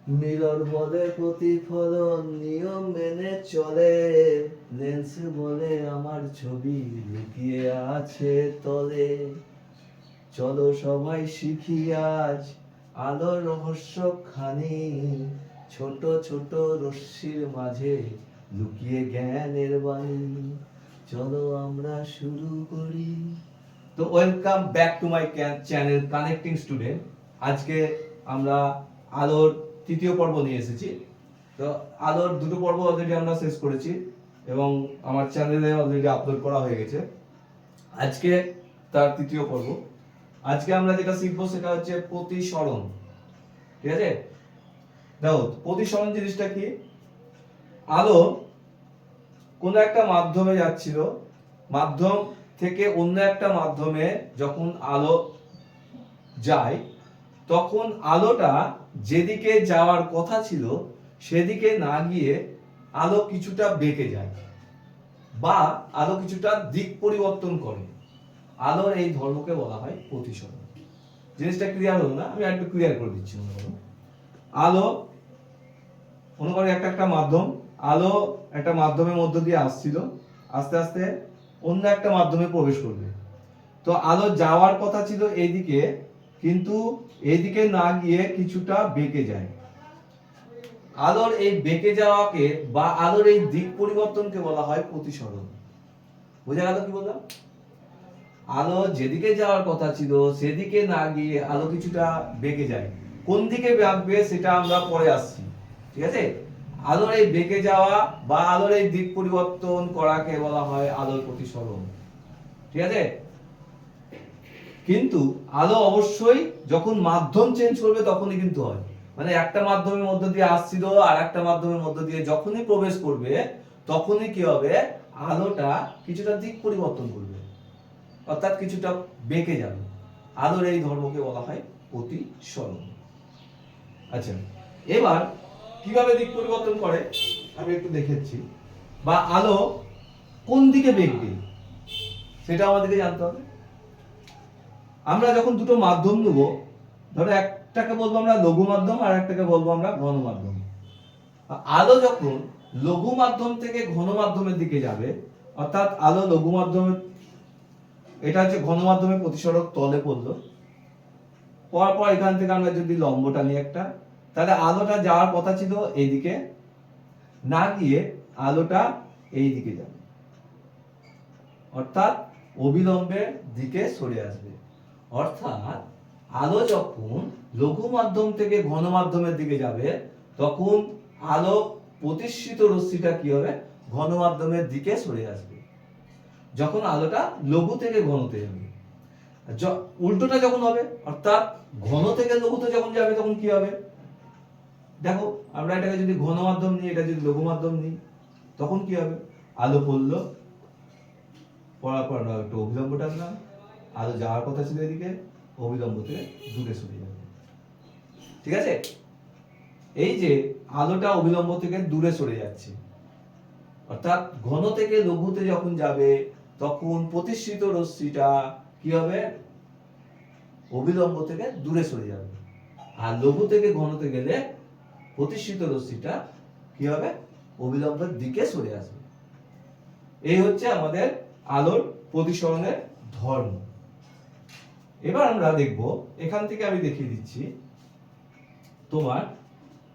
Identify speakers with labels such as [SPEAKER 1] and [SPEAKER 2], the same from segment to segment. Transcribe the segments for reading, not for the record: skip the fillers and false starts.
[SPEAKER 1] Mirror বলে প্রতিফলন নিয়ম মেনে চলে, লেন্স বলে আমার ছবি লুকিয়ে আছে তলে। চলো সবাই শিখি আজ আলোর রহস্য খানি, ছোট ছোট রশ্মির মাঝে লুকিয়ে জ্ঞানের বাণী। চলো আমরা শুরু করি। তো welcome back to my channel connecting student. আজকে আমরা আলোর তৃতীয় পর্ব নিয়ে এসেছি। তো আলোর দুটো পর্ব অলরেডি আমরা শেষ করেছি এবং আমার চ্যানেলে অলরেডি আপলোড করা হয়ে গেছে। আজকে তার তৃতীয় পর্ব। আজকে আমরা যেটা শিখবো সেটা হচ্ছে প্রতিসরণ। ঠিক আছে, দেখো প্রতিসরণ জিনিসটা কি। আলো কোন একটা মাধ্যমে যাচ্ছিল, মাধ্যম থেকে অন্য একটা মাধ্যমে যখন আলো যায়, তখন আলোটা যেদিকে যাওয়ার কথা ছিল সেদিকে না গিয়ে আলো কিছুটা বেঁকে যায় বা আলো কিছুটা দিক পরিবর্তন করে। আলোর এই ধর্মকে বলা হয় প্রতিসরণ। জিনিসটা ক্লিয়ার হলো না? আমি একটু ক্লিয়ার করে দিচ্ছি। আলো মনে করি একটা মাধ্যম, আলো একটা মাধ্যমের মধ্য দিয়ে আসছিল, আস্তে আস্তে অন্য একটা মাধ্যমে প্রবেশ করবে। তো আলো যাওয়ার কথা ছিল এইদিকে, কিন্তু এইদিকে না গিয়ে কিছুটা বেঁকে যায়। আলোর এই বেঁকে যাওয়াকে বা আলোর এই দিক পরিবর্তনকে বলা হয় প্রতিসরণ। বোঝা গেল কি বললাম? আলো যেদিকে যাওয়ার কথা ছিল সেদিকে না গিয়ে আলো কিছুটা বেঁকে যায়। কোন দিকে বাঁকবে সেটা আমরা পরে আসছি। ঠিক আছে, আলোর এই বেঁকে যাওয়া বা আলোর এই দিক পরিবর্তন করাকে বলা হয় আলোর প্রতিসরণ। ঠিক আছে, কিন্তু আলো অবশ্যই যখন মাধ্যম চেঞ্জ করবে তখনই কিন্তু হয়। মানে একটা মাধ্যমের মধ্য দিয়ে আসছিল আর একটা মাধ্যমের মধ্য দিয়ে যখনই প্রবেশ করবে তখনই কি হবে, আলোটা কিছুটা দিক পরিবর্তন করবে, অর্থাৎ কিছুটা বেঁকে যাবে। আলোর এই ধর্মকে বলা হয় প্রতিসরণ। আচ্ছা, এবার কিভাবে দিক পরিবর্তন করে আমি একটু দেখাচ্ছি, বা আলো কোন দিকে বেঁকবে সেটা আমাদেরকে জানতে হবে। আমরা যখন দুটো মাধ্যম নেব, ধরো একটাকে বলবো আমরা লঘু মাধ্যম আর একটাকে বলবো আমরা ঘন মাধ্যম। আলো যখন লঘু মাধ্যম থেকে ঘন মাধ্যমের দিকে যাবে, অর্থাৎ আলো লঘু মাধ্যমের, এটা হচ্ছে ঘন মাধ্যমের প্রতিসরক তলে পড়লো, পর পর এখান থেকে আমরা যদি লম্বটা নিই একটা, তাহলে আলোটা যাওয়ার কথা ছিল এইদিকে, না গিয়ে আলোটা এই দিকে যাবে, অর্থাৎ অবিলম্বের দিকে সরে আসবে। অর্থাৎ আলো যখন লঘু মাধ্যম থেকে ঘন মাধ্যমের দিকে যাবে তখন আলো প্রতিসৃত রশ্মিটা কি হবে, ঘন মাধ্যমের দিকে সরে আসবে। যখন আলোটা লঘু থেকে ঘনতে যাবে, উল্টোটা যখন হবে, অর্থাৎ ঘন থেকে লঘুতে যখন যাবে তখন কি হবে, দেখো আমরা এটাকে যদি ঘন মাধ্যম নিই, এটা যদি লঘু মাধ্যম নিই, তখন কি হবে, আলো পড়লো, পড়ার পর আমরা একটু অবিলম্ব টানলাম, আলো যাওয়ার কথা ছিল এদিকে, অবিলম্ব থেকে দূরে সরে যাবে। ঠিক আছে, এই যে আলোটা অবিলম্ব থেকে দূরে সরে যাচ্ছে, অর্থাৎ ঘন থেকে লঘুতে যখন যাবে তখন প্রতিসৃত রশ্মিটা কি হবে, অবিলম্ব থেকে দূরে সরে যাবে। আর লঘু থেকে ঘনতে গেলে প্রতিসৃত রশ্মিটা কি হবে, অবিলম্বের দিকে সরে আসবে। এই হচ্ছে আমাদের আলোর প্রতিসরণের ধর্ম। এবার আমরা দেখব, এখান থেকে আমি দেখিয়ে দিচ্ছি তোমার,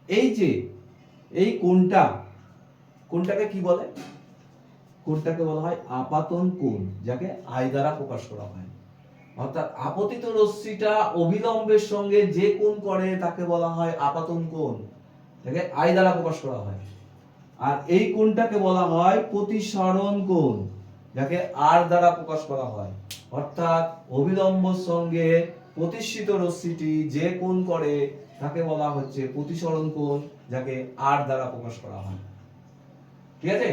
[SPEAKER 1] এই যে এই কোণটাকে কি বলে, কোণটাকে বলা হয় আপাতন কোণ, যাকে আই দ্বারা প্রকাশ করা হয়। অর্থাৎ আপতিত রশ্মিটা অবিলম্বের সঙ্গে যে কোণ করে তাকে বলা হয় আপাতন কোণ, যাকে আই দ্বারা প্রকাশ করা হয়। আর এই কোণটাকে বলা হয় প্রতিসরণ কোণ, যাকে আর দ্বারা প্রকাশ করা হয়। অর্থাৎ অবিলম্বর সঙ্গে প্রতিসৃত রশ্মিটি যে কোণ করে তাকে বলা হচ্ছে প্রতিসরণ কোণ, যাকে আর দ্বারা প্রকাশ করা হয়। ঠিক আছে,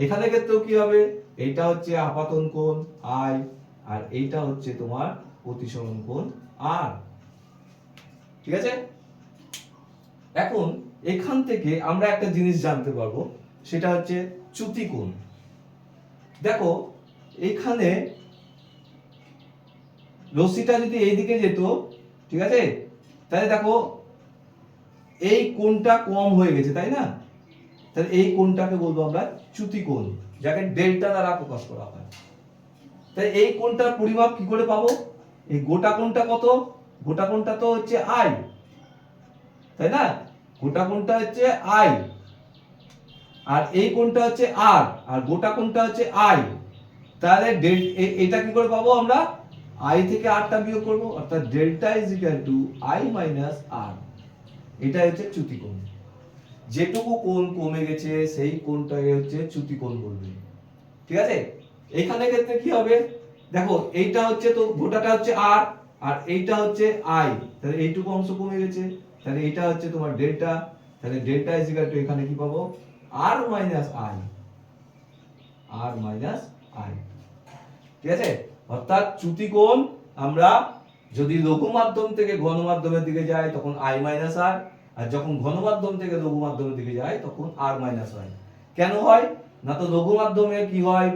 [SPEAKER 1] এখানে ক্ষেত্রেও কি হবে, এইটা হচ্ছে আপাতন কোণ আই, আর এইটা হচ্ছে তোমার প্রতিসরণ কোণ আর। ঠিক আছে, এখন এখান থেকে আমরা একটা জিনিস জানতে পারবো, সেটা হচ্ছে চ্যুতি কোণ। দেখো এখানে রশ্মিটা যদি এইদিকে যেত, ঠিক আছে, তাহলে দেখো এই কোণটা কম হয়ে গেছে, তাই না? তাহলে এই কোণটাকে বলবো আমরা চ্যুতি কোণ, যাকে ডেল্টা দ্বারা প্রকাশ করা হয়। তাই এই কোণটার পরিমাপ কি করে পাবো? এই গোটা কোণটা কত? গোটা কোণটা তো হচ্ছে আই, তাই না? গোটা কোণটা হচ্ছে আই, আর এই কোণটা হচ্ছে আর, আর গোটা কোণটা হচ্ছে আই। তাহলে এটা কি করে পাবো আমরা? আই থেকে আরটা বিয়োগ করব, অর্থাৎ delta is equal to I minus R. এটা হচ্ছে চ্যুতি কোণ। যেটুকু কোণ কমে গেছে সেই কোণটাকে হচ্ছে চ্যুতি কোণ বলবে। ঠিক আছে? এইখানে ক্ষেত্রে কি হবে? দেখো এইটা হচ্ছে, তো গোটাটা হচ্ছে আর, আর এইটা হচ্ছে আই, তাহলে এইটুকু অংশ কমে গেছে, তাহলে এইটা হচ্ছে তোমার ডেল্টা। তাহলে ডেল্টা ইজ ইকুয়াল টু এখানে কি পাবো? R minus I, R minus I. ঠিক আছে? অর্থাৎ চ্যুতি কোণ আমরা যদি লঘু মাধ্যম থেকে ঘন মাধ্যমের দিকে যাই তখন আই মাইনাস আর, আর যখন ঘন মাধ্যম থেকে লঘু মাধ্যমের দিকে যাই তখন আর মাইনাস আই। কেন হয় না? তো লঘু মাধ্যমে কি হয়?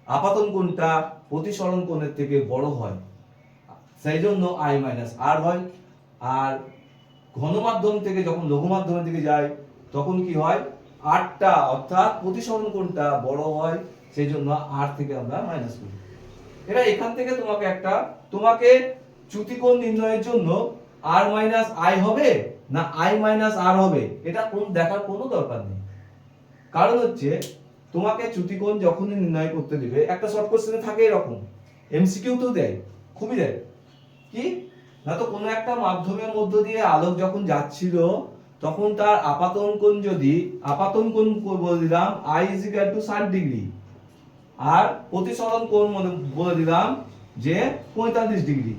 [SPEAKER 1] আপাতন কোণটা প্রতিসরণ কোণের থেকে বড় হয়, সেই জন্য আই মাইনাস আর হয়। আর ঘন মাধ্যম থেকে যখন লঘু মাধ্যমের দিকে যায় তখন কি হয়? আরটা অর্থাৎ প্রতিসরণ কোণটা বড় হয়, সেই জন্য আর থেকে আমরা মাইনাস করি। এবার এখান থেকে তোমাকে চ্যুতি কোণ নির্ণয়ের জন্য আর মাইনাস আই হবে না আই মাইনাস আর হবে এটা দেখার কোনো দরকার নেই। কারণ হচ্ছে তোমাকে চ্যুতি কোণ যখনই নির্ণয় করতে দিবে, একটা শর্ট কোশ্চেনে থাকে এরকম, এমসিকিউ তো দেয়, খুবই দেয় কি না, তো কোনো একটা মাধ্যমের মধ্য দিয়ে আলোক যখন যাচ্ছিল তখন তার আপাতন কোণ, যদি আপাতন কোণ বলে দিলাম I is equal to 60 degree, আর প্রতিসরণ কোণ বলে দিলাম যে 45 ডিগ্রি,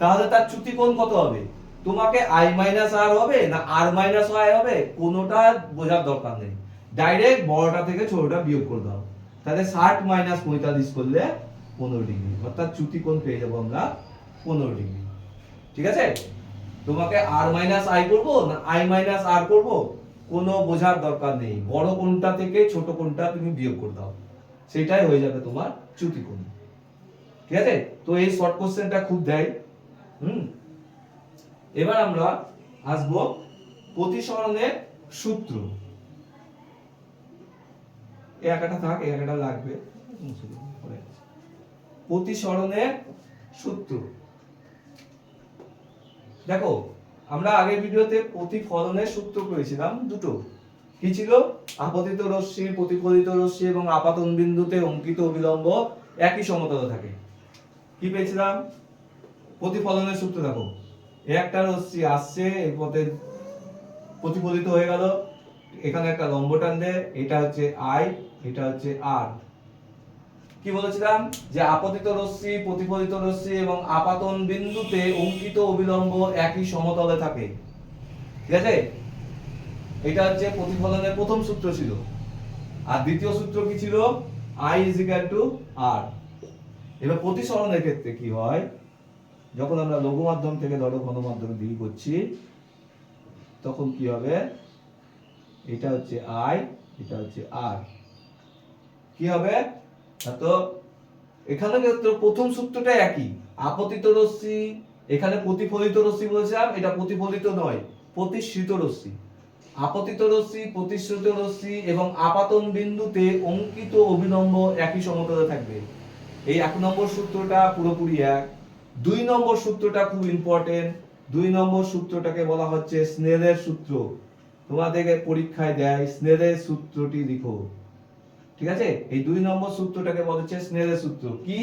[SPEAKER 1] তাহলে তার চ্যুতি কোণ কত হবে? তোমাকে আই মাইনাস আর হবে না আর মাইনাস আই হবে কোনোটা বোঝার দরকার নেই, ডাইরেক্ট বড়টা থেকে ছোটটা বিয়োগ করে দাও। তাহলে 60 মাইনাস 45 করলে 15 ডিগ্রি, অর্থাৎ চ্যুতি কোণ পেয়ে যাবো আমরা 15 ডিগ্রি। ঠিক আছে? তোমাকে আর মাইনাস আই করবো না আই মাইনাস আর করবো কোনো বোঝার দরকার নেই, বড় কোণটা থেকে ছোট কোণটা তুমি বিয়োগ করে দাও, সেটাই হয়ে যাবে তোমার চ্যুতি কোণ। ঠিক আছে? তো এই শর্ট কোশ্চেনটা খুব দেয়। এবার আমরা আসবো প্রতিসরণের সূত্র। এই একাটা থাক, এই একাটা লাগবে। প্রতিসরণের সূত্র দেখো, আমরা আগের ভিডিওতে প্রতিফলনের সূত্র করেছিলাম দুটো। কি ছিল? আপতিত রশ্মি, প্রতিফলিত রশ্মি এবং আপাতন বিন্দুতে অঙ্কিত অবিলম্ব একই সমতলে থাকে। কি পেয়েছিলাম? প্রতিফলনের সূত্র দেখো, একটা রশ্মি আসছে, এই পথে প্রতিফলিত হয়ে গেল, এখানে একটা লম্ব টান দে, এটা হচ্ছে আই, এটা হচ্ছে আর। কি বলেছিলাম? যে আপতিত রশ্মি, প্রতিফলিত রশ্মি এবং আপাতন বিন্দুতে অঙ্কিত অবিলম্ব একই সমতলে থাকে। ঠিক আছে? এটা হচ্ছে প্রতিফলনের প্রথম সূত্র ছিল। আর দ্বিতীয় সূত্র কি ছিল? I is equal to R। এবার প্রতিসরণের ক্ষেত্রে কি হয়? যখন আমরা লঘু মাধ্যম থেকে ধরো ঘন মাধ্যমের দিকে করছি তখন কি হবে? এটা হচ্ছে I, এটা হচ্ছে R। কি হবে? তো এখানে ক্ষেত্রে প্রথম সূত্রটা একই, আপতিত রশ্মি, এখানে প্রতিফলিত রশ্মি বলেছিলাম, এটা প্রতিফলিত নয়, প্রতিসৃত রশ্মি। আপতিত রশ্মি, প্রতিসৃত রশ্মি এবং আপাতন বিন্দুতে অঙ্কিত অভিলম্ব একই সমতলে থাকবে। এই 1 নম্বর সূত্রটা পুরোপুরি এক। 2 নম্বর সূত্রটা খুব ইম্পর্টেন্ট। 2 নম্বর সূত্রটাকে বলা হচ্ছে স্নেলের সূত্র। তোমাদেরকে পরীক্ষায় দেয় স্নেলের সূত্রটি লিখো। ঠিক আছে? এই 2 নম্বর সূত্রটাকে বলা হচ্ছে স্নেলের সূত্র। কি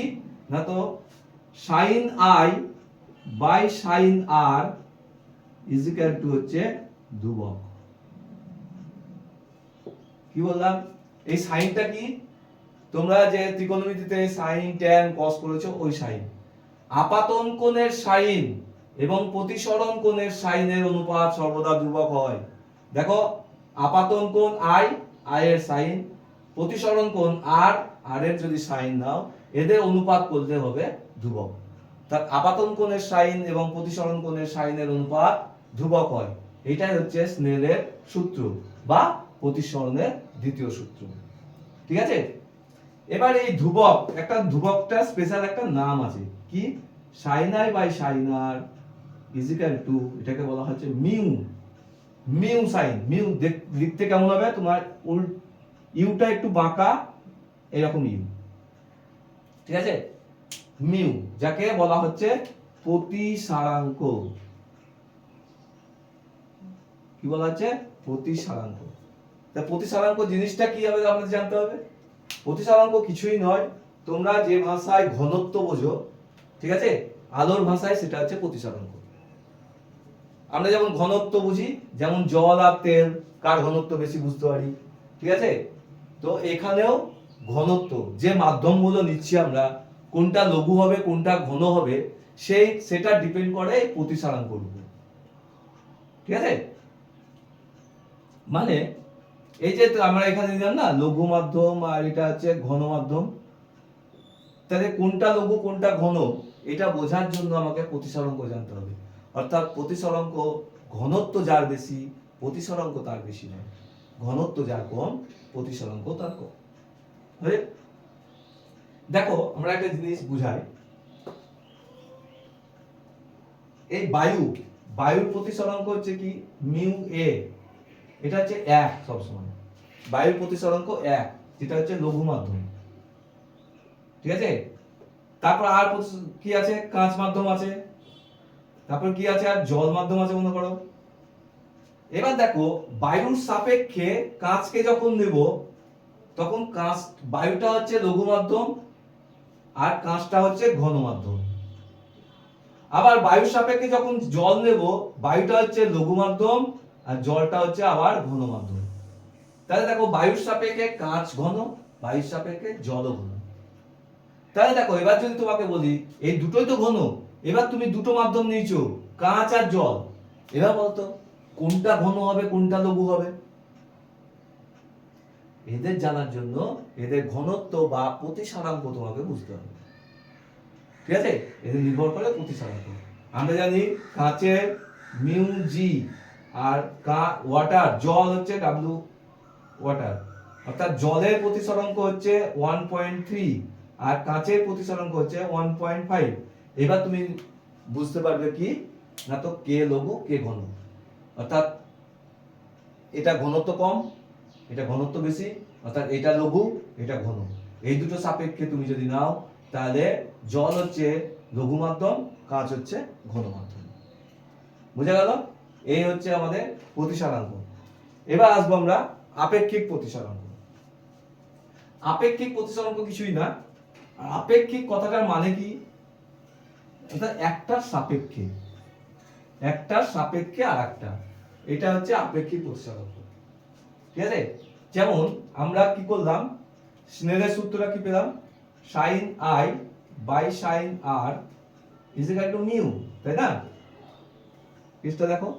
[SPEAKER 1] না, তো sin i by sin r is equal to হচ্ছে ধ্রুবক। কি বললাম? এই সাইনটা কি? তোমরা যে ত্রিকোণমিতিতে সাইন ট্যান কস করেছো ওই সাইন। আপাতন কোণের সাইন এবং প্রতিসরণ কোণের সাইনের অনুপাত সর্বদা ধ্রুবক হয়। দেখো, আপাতন কোণ আই, আই এর সাইন, প্রতিসরণ কোণ আর, আর এর যদি সাইন নাও, এদের অনুপাত করতে হবে ধ্রুবক। তার আপাতন কোণের সাইন এবং প্রতিসরণ কোণের সাইনের অনুপাত ধ্রুবক হয়। এটাই হচ্ছে স্নেলের সূত্র বা প্রতিসরণের দ্বিতীয় সূত্র। ঠিক আছে? এবার এই ধ্রুবক, একটা ধ্রুবকটা স্পেশাল একটা নাম আছে। কি? sin i by sin r is equal to, এটাকে বলা হচ্ছে মিউ। মিউ সাইন, মিউ লিখতে কেমন হবে তোমার ইউটা একটু বাঁকা, এরকম ইউ, ঠিক আছে। মিউ যাকে বলা হচ্ছে প্রতিসারাঙ্ক, কি বলা হচ্ছে প্রতিসারাঙ্ক। তা প্রতিসারাঙ্ক জিনিসটা কি হবে আমাদের জানতে হবে। প্রতিসারাঙ্ক কিছুই নয়, তোমরা যে ভাষায় ঘনত্ব বোঝো, ঠিক আছে, আলোর ভাষায় সেটা হচ্ছে প্রতিসারাঙ্ক। আমরা যেমন ঘনত্ব বুঝি, যেমন জল আর তেল কার ঘনত্ব বেশি বুঝতে পারি, ঠিক আছে। তো এখানেও ঘনত্ব, যে মাধ্যমগুলো নিচ্ছি আমরা, কোনটা লঘু হবে কোনটা ঘন হবে, সেটা ডিপেন্ড করে এই প্রতিসারাঙ্কর উপর, ঠিক আছে। মানে এই যে আমরা এখানে দিলাম না লঘু মাধ্যম আর এটা হচ্ছে ঘন মাধ্যম, তাহলে কোনটা লঘু কোনটা ঘন এটা বোঝার জন্য আমাকে প্রতিসারাঙ্ক জানতে হবে। অর্থাৎ প্রতিসারাঙ্ক ঘনত্ব যার বেশি, প্রতিসারাঙ্ক তার বেশি নয়, ঘনত্ব যার কম, প্রতিসারাঙ্ক তার কম। দেখো আমরা একটা জিনিস বুঝাই, এই বায়ুর প্রতিসারাঙ্ক হচ্ছে কি মিউ এ, এটা হচ্ছে 1 সবসময়, বায়ুর প্রতিসারাঙ্ক 1, যেটা হচ্ছে লঘু মাধ্যম, ঠিক আছে। তারপর আর কি আছে, কাঁচ মাধ্যম আছে, তারপর কি আছে আর জল মাধ্যম আছে মনে করো। এবার দেখো বায়ুর সাপেক্ষে কাঁচকে যখন নেব, তখন বায়ুটা হচ্ছে লঘু মাধ্যম আর কাঁচটা হচ্ছে ঘন মাধ্যম। আবার বায়ুর সাপেক্ষে যখন জল নেব, বায়ুটা হচ্ছে লঘু মাধ্যম আর জলটা হচ্ছে আবার ঘন মাধ্যম। তাহলে দেখো বায়ুর সাপেক্ষে কাঁচ ঘন, বায়ুর সাপেক্ষে জল ঘন। তাহলে দেখো এবার যদি তোমাকে বলি এই দুটোই তো ঘন, এবার তুমি দুটো মাধ্যম নিয়েছো কাঁচ আর জল, এবার বলতো কোনটা ঘন হবে কোনটা লঘু হবে। এদের জানার জন্য এদের ঘনত্ব বা প্রতিসারাঙ্ক তোমাকে বুঝতে হবে, ঠিক আছে। এদের নির্ভর করে প্রতিসারাঙ্ক। আমরা জানি কাঁচের মিউ জি আর ওয়াটার, জল হচ্ছে ডাব্লিউ ওয়াটার, অর্থাৎ জলের প্রতিসারাঙ্ক হচ্ছে 1.3 আর কাঁচের প্রতিসারাঙ্ক হচ্ছে 1.5। এবার তুমি বুঝতে পারবে কি না, তো কে লঘু কে ঘন, অর্থাৎ এটা ঘনত্ব কম এটা ঘনত্ব বেশি, অর্থাৎ এটা লঘু এটা ঘন। এই দুটো সাপেক্ষে তুমি যদি নাও তাহলে জল হচ্ছে লঘু মাধ্যম, কাঁচ হচ্ছে ঘন মাধ্যম। বুঝা গেল? এই হচ্ছে আমাদের প্রতিসারাঙ্ক। এবার আসবো আমরা আপেক্ষিক প্রতিসারাঙ্ক। আপেক্ষিক প্রতিসারাঙ্ক কিছুই না, আপেক্ষিক কথাটার মানে কি, একটার সাপেক্ষে আর একটা, এটা হচ্ছে আপেক্ষিক প্রতিসারাঙ্ক, ঠিক আছে। যেমন আমরা কি করলাম, স্নেলের সূত্রটা কি পেলাম, sin i by sin r is equal to mu, তাই না। এটা দেখো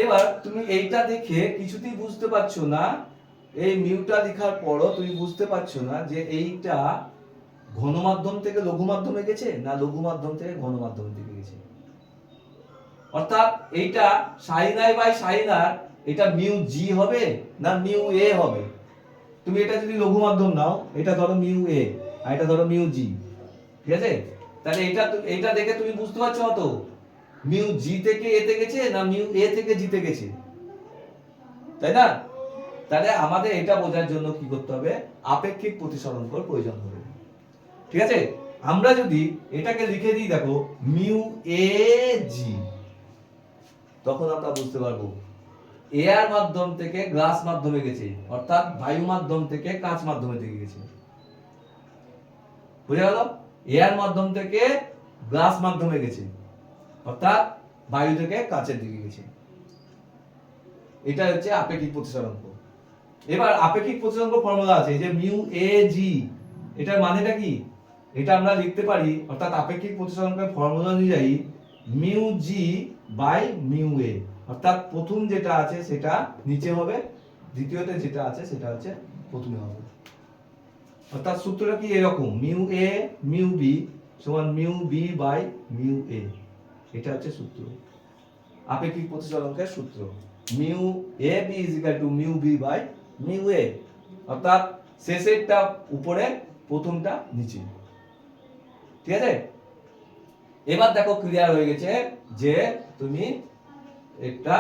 [SPEAKER 1] এবার তুমি এইটা দেখে কিছুতেই বুঝতে পারছো না, এই মিউটা লেখার পরও তুমি বুঝতে পারছো না যে এইটা ঘন মাধ্যম থেকে লঘু মাধ্যমে গেছে না লঘু মাধ্যম থেকে ঘন মাধ্যমের দিকে গেছে। অর্থাৎ এইটা sin i by sin r এটা মিউ জি হবে না মিউ এ হবে। তুমি এটা যদি লঘু মাধ্যম নাও, এটা ধরো মিউ এ আর এটা ধরো মিউ জি, ঠিক আছে। তাহলে এটা দেখে তুমি বুঝতে পারছো না তো মিউ জি থেকে এ তে গেছে না মিউ এ থেকে জি তে গেছে, তাই না। তাহলে আমাদের এটা বোঝার জন্য কি করতে হবে, আপেক্ষিক প্রতিসারাঙ্কর প্রয়োজন হবে, ঠিক আছে। আমরা যদি এটাকে লিখে দিই দেখো মিউ এ জি, তখন আমরা বুঝতে পারবো এয়ার মাধ্যম থেকে গ্লাস মাধ্যমে গেছে, অর্থাৎ বায়ু মাধ্যম থেকে কাঁচ মাধ্যমে দিকে গেছে। বুঝা গেল? এয়ার মাধ্যম থেকে গ্লাস মাধ্যমে গেছে, অর্থাৎ বায়ু থেকে কাঁচের দিকে গেছে। এটা হচ্ছে আপেক্ষিক প্রতিসারাঙ্ক। এবার আপেক্ষিক প্রতিসারাঙ্ক ফর্মুলা আছে যে মিউ এ জি, এটার মানেটা কি, এটা আমরা লিখতে পারি, অর্থাৎ আপেক্ষিক প্রতিসারাঙ্কের ফর্মুলা অনুযায়ী mu G by mu A, অর্থাৎ প্রথম যেটা আছে সেটা নিচে হবে, দ্বিতীয়তে যেটা আছে সেটা হচ্ছে প্রথমে হবে। অর্থাৎ সূত্রটা কি এরকম, মিউ এ মিউ বি সমান মিউ বি বাই মিউ এ, এটা হচ্ছে সূত্র, আপেক্ষিক প্রতিসারাঙ্কের সূত্র। Mu A B is equal to mu B by mu A, অর্থাৎ শেষেরটা উপরে প্রথমটা নিচে, ঠিক আছে। এবার দেখো ক্লিয়ার হয়ে গেছে যে তুমি একটা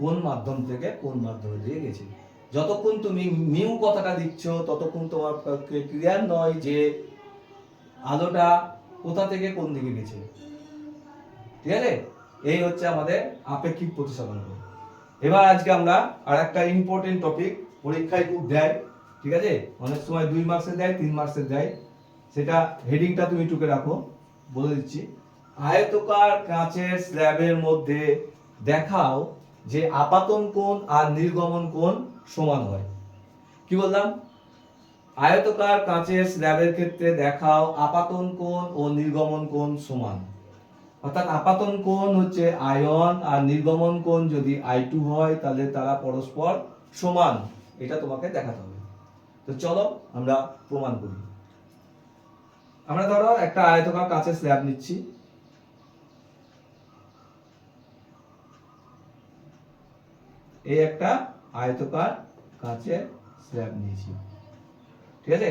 [SPEAKER 1] কোন মাধ্যম থেকে কোন মাধ্যমে দিয়ে গেছে। যতক্ষণ তুমি মিউ কথাটা দিচ্ছ ততক্ষণ তোমার ক্লিয়ার নয় যে আলোটা কোথা থেকে কোন দিকে গেছে। ঠিক আছে, এই হচ্ছে আমাদের আপেক্ষিক প্রতিসরণ। এবার আজকে আমরা আর একটা ইম্পর্টেন্ট টপিক, পরীক্ষায় খুব দেয়, ঠিক আছে, অনেক সময় 2 মার্কসের দেয়, 3 মার্কসের দেয়, সেটা হেডিংটা তুমি টুকে রাখো, বলে দিচ্ছি। আয়তকার কাঁচের স্ল্যাবের মধ্যে দেখাও যে আপাতন কোণ আর নির্গমন কোণ সমান হয়। কি বললাম? আয়তকার কাঁচের স্ল্যাবের ক্ষেত্রে দেখাও আপাতন কোণ ও নির্গমন কোণ সমান। অর্থাৎ আপাতন কোণ হচ্ছে আয়ন আর নির্গমন কোণ যদি I2 হয় তাহলে তারা পরস্পর সমান, এটা তোমাকে দেখাতে হবে। তো চলো আমরা প্রমাণ করি। আমরা ধরো একটা আয়তকার কাঁচের স্ল্যাব নিচ্ছি, এই একটা আয়তকার কাঁচের স্ল্যাব নিয়েছি, ঠিক আছে।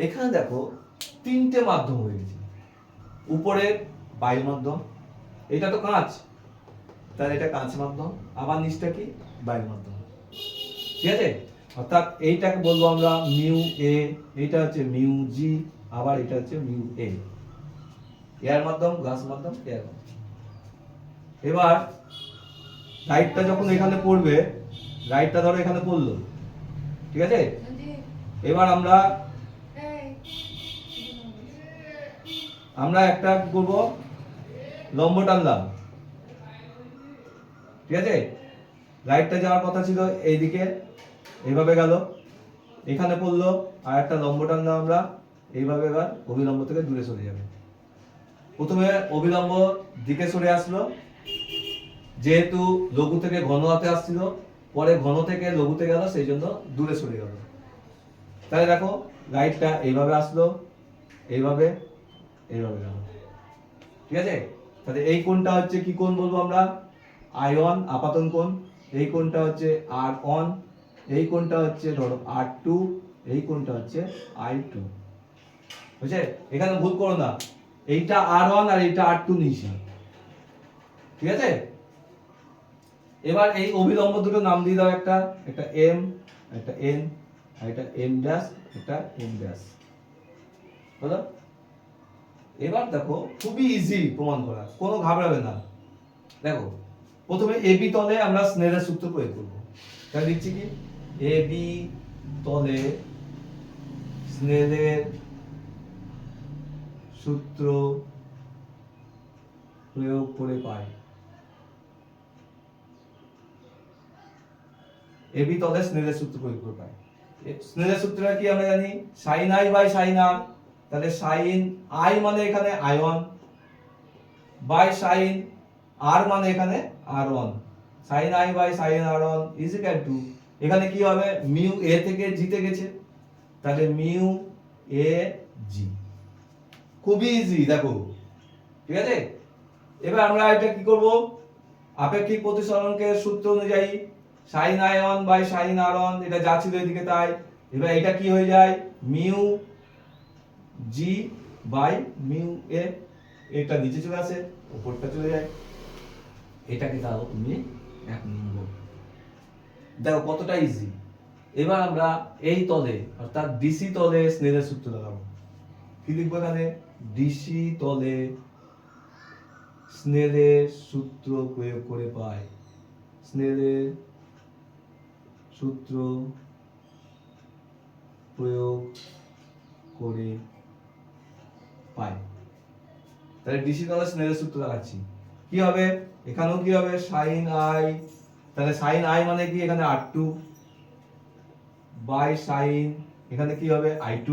[SPEAKER 1] এখানে দেখো 3টে মাধ্যম হয়ে গেছে। উপরে বায়ু মাধ্যম, এটা তো কাঁচ, তাহলে এটা কাঁচ মাধ্যম, আবার নিচটা কি বায়ু মাধ্যম, ঠিক আছে। অর্থাৎ এইটাকে বলবো আমরা মিউ এ, এইটা হচ্ছে মিউ জি, আবার এটা হচ্ছে মিউ এ। এয়ার মাধ্যম, গ্লাস মাধ্যম, এয়ার মাধ্যম। এবার লাইটটা যখন এখানে পড়বে, লাইটটা ধরো এখানে পড়লো, ঠিক আছে। এবার আমরা একটা কি করব, লম্ব টানলাম, ঠিক আছে। লাইটটা যাওয়ার কথা ছিল এইদিকে, এইভাবে গেল, এখানে পড়লো, আর একটা লম্ব টানলাম আমরা এইভাবে, এবার অভিলম্ব থেকে দূরে সরে যাবে। প্রথমে অভিলম্ব দিকে সরে আসলো, যেহেতু লঘু থেকে ঘন হাতে আসছিল, পরে ঘন থেকে লঘুতে গেল, সেই জন্য দূরে সরে গেল। তাহলে দেখো লাইটটা এইভাবে আসলো, এইভাবে, এইভাবে গেল, ঠিক আছে। তাহলে এই কোণটা হচ্ছে কি কোণ বলবো আমরা? আয়ন আপাতন কোণ। এই কোণটা হচ্ছে R1, এই কোণটা হচ্ছে ধরো R2, এই কোণটা হচ্ছে I2, বুঝছে? এখানে ভুল করো না, এইটা R1 আর এইটা R2 নিয়েছি, ঠিক আছে। এবার এই অভিলম্ব দুটো নাম দিয়ে দাও, একটা M, একটা N, আর এটা M ড্যাশ, এটা M ড্যাশ, বলো। এবার দেখো খুবই ইজি প্রমাণ করা, কোনো ঘাবড়াবে না। দেখো প্রথমে এবি তলে আমরা স্নেলের সূত্র প্রয়োগ করব। তাহলে লিখছি কি, এবি তলে স্নেলের সূত্র প্রয়োগ করে পাই। এবি তলে স্নেলের সূত্র প্রয়োগ করে পাই। স্নেলের সূত্রটা কি আমরা জানি, sin i by sin r। তাহলে sin i মানে এখানে আয়ন, বাই sin r মানে এখানে r1, sin i by sin r1 is equal to, এখানে কি হবে, মিউ a থেকে g তে গেছে, তাহলে মিউ a g। খুবই ইজি, দেখো, ঠিক আছে। এবার আমরা এটা কি করব, আপেক্ষিক প্রতিসরণকে সূত্র অনুযায়ী sin i1 by sin r1, এটা যা ছিল এদিকে তাই। এবার এটা কি হয়ে যায়, mu g by mu a, এটা নিচে চলে আসে, উপরটা চলে যায়, এটাকে দাও তুমি 1 নম্বর। দেখো কতটা ইজি। এবার আমরা এই তলে অর্থাৎ ডিসি তলে স্নেলের সূত্র লাগাবো। কি লিখবো এখানে, ডিসি তলে স্নেলের সূত্র প্রয়োগ করে পাই। স্নেলের সূত্র প্রয়োগ করে পাই। তাহলে ডিসি তলে স্নেলের সূত্র লাগাচ্ছি, কি হবে, এখানেও কি হবে, sin i, তাহলে sin i মানে কি, এখানে R2 বাই sin, এখানে কি হবে I2,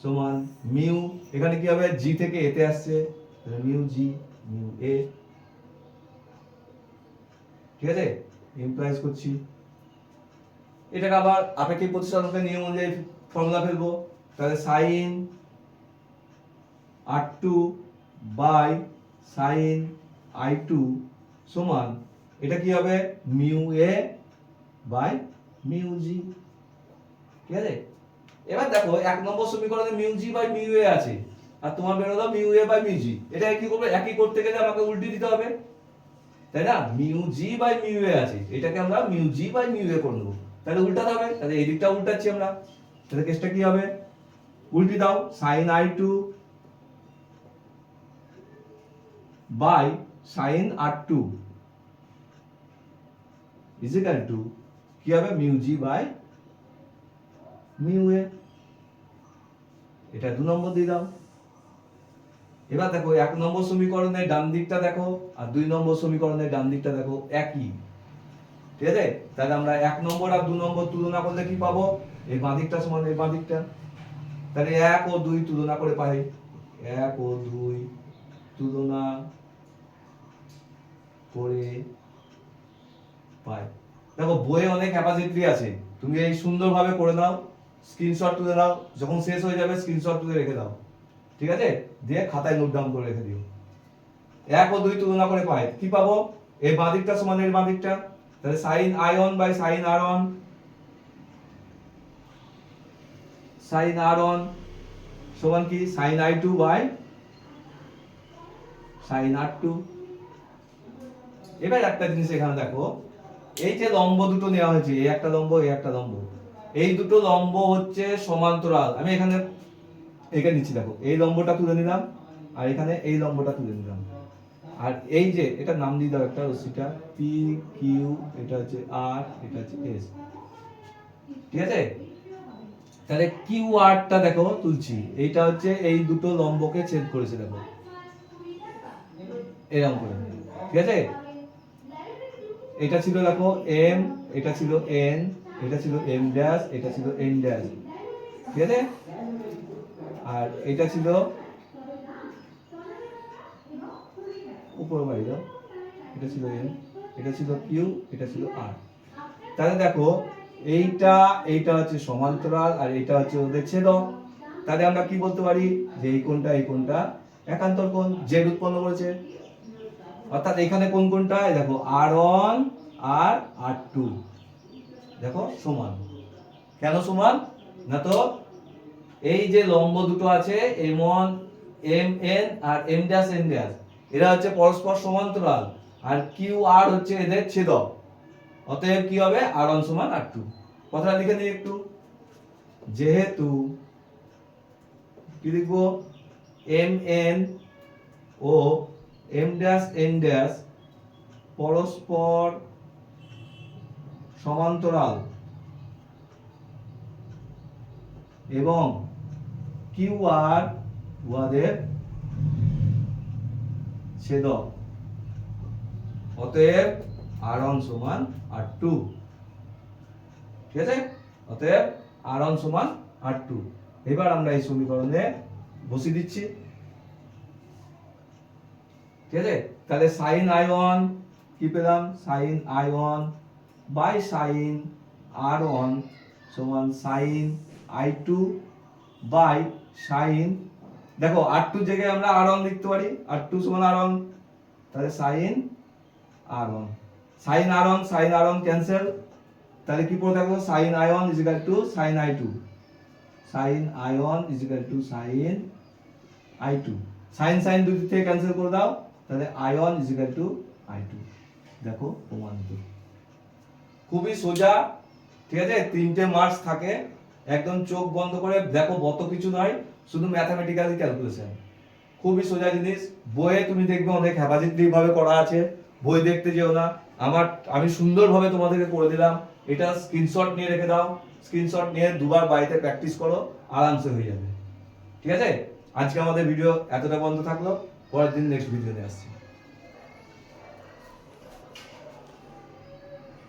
[SPEAKER 1] সমান মিউ, এখানে কি হবে, g থেকে a তে আসছে, তাহলে মিউ g মিউ a, ঠিক আছে। ইমপ্লাইজ করছি, এটাকে আবার আপেক্ষিক প্রতিসরণের নিয়ম অনুযায়ী ফর্মুলা ফেলবো। তাহলে sin R2 by sin I2 সমান, এটা কি হবে, mu a by mu g, ঠিক আছে। এবার দেখো 1 নম্বর সমীকরণে mu g by mu a আছে, আর তোমার বেরোলো mu a by mu g. এটা কি করবে, একই করতে গেলে আমাকে উল্টে দিতে হবে, তাই না? Mu G by mu a আছে, এটাকে আমরা mu G by mu a করে নেবো, তাহলে উল্টাতে হবে। তাহলে এই দিকটা উল্টাচ্ছি আমরা, তাহলে কেসটা কি হবে, উল্টি দাও, sine i two by sine r two is equal to কি হবে, মিউ জি বাই মিউ এ। এটা 2 নম্বর দিয়ে দাও। এবার দেখো 1 নম্বর সমীকরণের ডান দিকটা দেখো আর 2 নম্বর সমীকরণের ডান দিকটা দেখো একই, ঠিক আছে? তাহলে আমরা 1 নম্বর আর 2 নম্বর তুলনা করলে কি পাবো, এই বাঁ দিকটা সমান এই বাঁ দিকটা, তাহলে 1 ও 2 তুলনা করে পাই, 1 ও 2 তুলনা করে পাই। দেখো বইয়ে অনেক ক্যাপাসিটি আছে, তুমি এই সুন্দরভাবে করে নাও, স্ক্রিনশট তুলে নাও, যখন শেষ হয়ে যাবে স্ক্রিনশট তুলে রেখে দাও, ঠিক আছে? দিয়ে খাতায় নোট ডাউন করে রেখে দিও। 1 ও 2 তুলনা করে পাই, কি পাবো, এই বাঁ দিকটা সমান এর বাঁ দিকটা, তাহলে sine i one by sine r one, sine r one সমান কি sine i two by sine r two. এবার একটা জিনিস এখানে দেখো, এই যে লম্ব দুটো নেওয়া হয়েছে, এই একটা লম্ব এই একটা লম্ব, এই দুটো লম্ব হচ্ছে সমান্তরাল। আমি এখানে নিচ্ছি, দেখো এই লম্বটা তুলে নিলাম আর এখানে এই লম্বটা তুলে নিলাম, আর এই যে এটা নাম দিয়ে দাও একটা, রশ্মিটা পি কিউ, এটা হচ্ছে আর, এটা হচ্ছে এস, ঠিক আছে? তাহলে কিউ আরটা দেখো তুলছি, এইটা হচ্ছে এই দুটো লম্বকে ছেদ করেছে, দেখো এরকম করে, ঠিক আছে? এটা ছিল দেখো এম, এটা ছিল এন, এটা ছিল এম ড্যাশ, এটা ছিল এন ড্যাশ, ঠিক আছে? আর এটা ছিল উপর বাইরে, এটা ছিল এন, এটা ছিল কিউ, এটা ছিল আর। তাহলে দেখো এইটা হচ্ছে সমান্তরাল আর এইটা হচ্ছে ওদের ছেদক। তাহলে আমরা কি বলতে পারি যে এই কোণটা একান্তর কোণ, জেড উৎপন্ন করেছে। অর্থাৎ এখানে কোন কোণটা, দেখো আর1 আর আর2 দেখো সমান। কেন সমান না, তো এই যে লম্ব দুটো আছে m1 mn আর m ড্যাশ n ড্যাশ, এরা হচ্ছে পরস্পর সমান্তরাল আর কিউ আর হচ্ছে এদের ছেদক। অতএব কি হবে, r1 সমান r2। কথাটা লিখে নিই একটু, যেহেতু কি লিখবো, mn ও m ড্যাশ n ড্যাশ পরস্পর সমান্তরাল এবং কিউ আর উহাদের ছেদক, অতএব r1 সমান r2, ঠিক আছে? অতএব r1 সমান r2। এবার আমরা এই সমীকরণে বসিয়ে দিচ্ছি, ঠিক আছে? তাহলে সাইন i1 কি পেলাম, sign i1 by sine r1 সমান সাইন i2 বাই সাইন, দেখো r2 জায়গায় আমরা r1 লিখতে পারি, r2 সমান r1, তাহলে sign r1, sign r1 cancel, তাহলে কি পড়ে থাকলো, sine i1 is equal to sine i2, sine i1 is equal to sine i2, sine দুই দিক থেকে ক্যান্সেল করে দাও, তাহলে i1 is equal two i2। দেখো প্রমাণিত, খুবই সোজা, ঠিক আছে? 3টে মার্কস থাকে, একদম চোখ বন্ধ করে দেখো, কত কিছু নয়, শুধু ম্যাথমেটিক্যালি ক্যালকুলেশন, খুবই সোজা জিনিস। বইয়ে তুমি দেখবে অনেক হ্যাপাজিটিভ ভাবে করা আছে, বই দেখতে যেও না, আমি সুন্দরভাবে তোমাদেরকে করে দিলাম। এটা স্ক্রিনশট নিয়ে রেখে দাও, স্ক্রিনশট নিয়ে দুবার বাড়িতে প্র্যাকটিস করো, আরামসে হয়ে যাবে, ঠিক আছে? আজকে আমাদের ভিডিও এতটা বন্ধ থাকলো, পরের দিন নেক্সট ভিডিও নিয়ে আসছি।